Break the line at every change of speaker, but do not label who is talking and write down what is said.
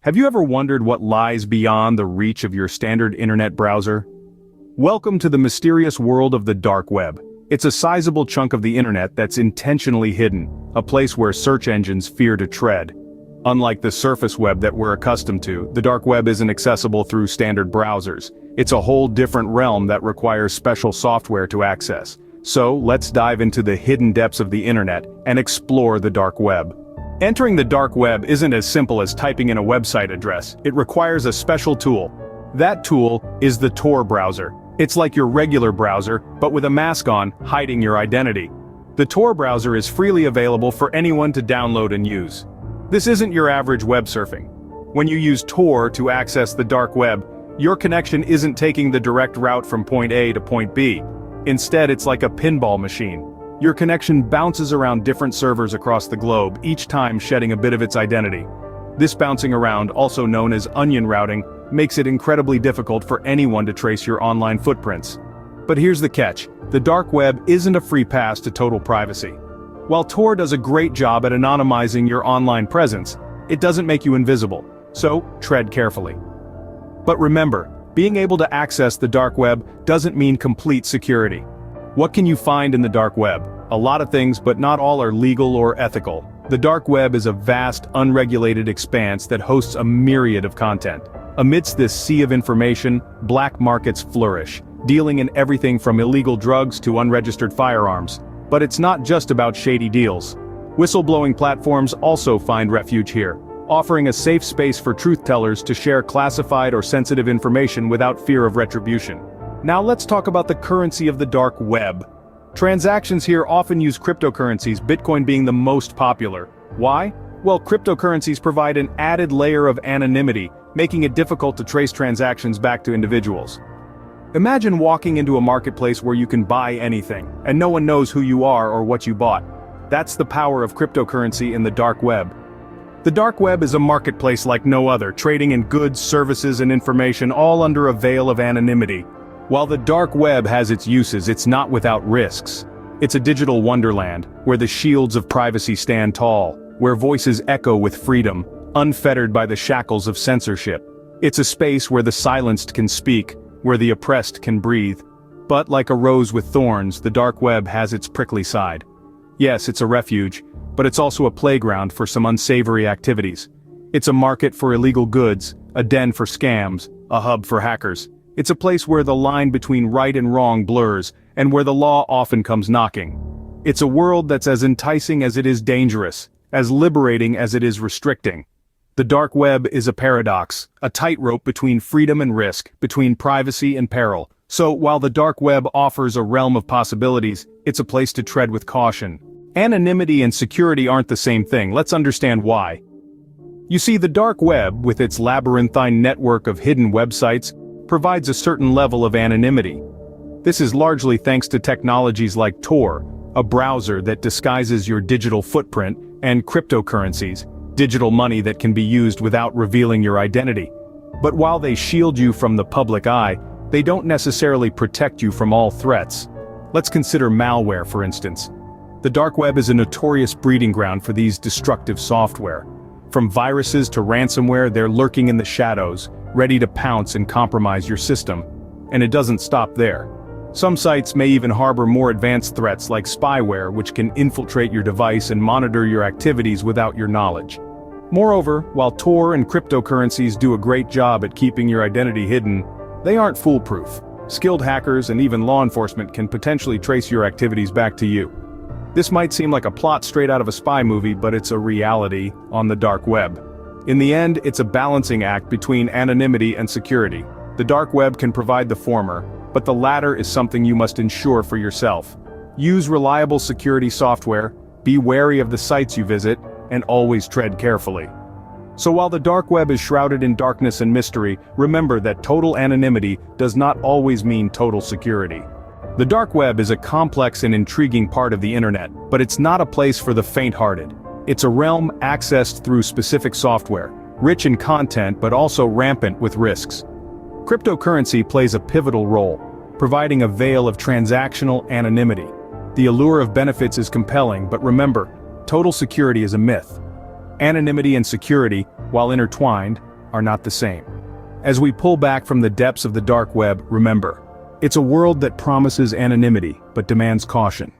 Have you ever wondered what lies beyond the reach of your standard internet browser? Welcome to the mysterious world of the dark web. It's a sizable chunk of the internet that's intentionally hidden, a place where search engines fear to tread. Unlike the surface web that we're accustomed to, the dark web isn't accessible through standard browsers. It's a whole different realm that requires special software to access. So, let's dive into the hidden depths of the internet and explore the dark web. Entering the dark web isn't as simple as typing in a website address. It requires a special tool. That tool is the Tor browser. It's like your regular browser, but with a mask on, hiding your identity. The Tor browser is freely available for anyone to download and use. This isn't your average web surfing. When you use Tor to access the dark web, your connection isn't taking the direct route from point A to point B. Instead, it's like a pinball machine. Your connection bounces around different servers across the globe, each time shedding a bit of its identity. This bouncing around, also known as onion routing, makes it incredibly difficult for anyone to trace your online footprints. But here's the catch: the dark web isn't a free pass to total privacy. While Tor does a great job at anonymizing your online presence, it doesn't make you invisible, so tread carefully. But remember, being able to access the dark web doesn't mean complete security. What can you find in the dark web? A lot of things, but not all are legal or ethical. The dark web is a vast, unregulated expanse that hosts a myriad of content. Amidst this sea of information, black markets flourish, dealing in everything from illegal drugs to unregistered firearms. But it's not just about shady deals. Whistleblowing platforms also find refuge here, offering a safe space for truth-tellers to share classified or sensitive information without fear of retribution. Now let's talk about the currency of the dark web. Transactions here often use cryptocurrencies, Bitcoin being the most popular. Why? Well, cryptocurrencies provide an added layer of anonymity, making it difficult to trace transactions back to individuals. Imagine walking into a marketplace where you can buy anything, and no one knows who you are or what you bought. That's the power of cryptocurrency in the dark web. The dark web is a marketplace like no other, trading in goods, services, and information, all under a veil of anonymity. While the dark web has its uses, it's not without risks. It's a digital wonderland, where the shields of privacy stand tall, where voices echo with freedom, unfettered by the shackles of censorship. It's a space where the silenced can speak, where the oppressed can breathe. But like a rose with thorns, the dark web has its prickly side. Yes, it's a refuge, but it's also a playground for some unsavory activities. It's a market for illegal goods, a den for scams, a hub for hackers. It's a place where the line between right and wrong blurs, and where the law often comes knocking. It's a world that's as enticing as it is dangerous, as liberating as it is restricting. The dark web is a paradox, a tightrope between freedom and risk, between privacy and peril. So, while the dark web offers a realm of possibilities, it's a place to tread with caution. Anonymity and security aren't the same thing. Let's understand why. You see, the dark web, with its labyrinthine network of hidden websites, provides a certain level of anonymity. This is largely thanks to technologies like Tor, a browser that disguises your digital footprint, and cryptocurrencies, digital money that can be used without revealing your identity. But while they shield you from the public eye, they don't necessarily protect you from all threats. Let's consider malware, for instance. The dark web is a notorious breeding ground for these destructive software. From viruses to ransomware, they're lurking in the shadows, ready to pounce and compromise your system. And it doesn't stop there. Some sites may even harbor more advanced threats like spyware, which can infiltrate your device and monitor your activities without your knowledge. Moreover, while Tor and cryptocurrencies do a great job at keeping your identity hidden, they aren't foolproof. Skilled hackers and even law enforcement can potentially trace your activities back to you. This might seem like a plot straight out of a spy movie, but it's a reality on the dark web. In the end, it's a balancing act between anonymity and security. The dark web can provide the former, but the latter is something you must ensure for yourself. Use reliable security software, be wary of the sites you visit, and always tread carefully. So while the dark web is shrouded in darkness and mystery, remember that total anonymity does not always mean total security. The dark web is a complex and intriguing part of the internet, but it's not a place for the faint-hearted. It's a realm accessed through specific software, rich in content but also rampant with risks. Cryptocurrency plays a pivotal role, providing a veil of transactional anonymity. The allure of benefits is compelling, but remember, total security is a myth. Anonymity and security, while intertwined, are not the same. As we pull back from the depths of the dark web, remember, it's a world that promises anonymity but demands caution.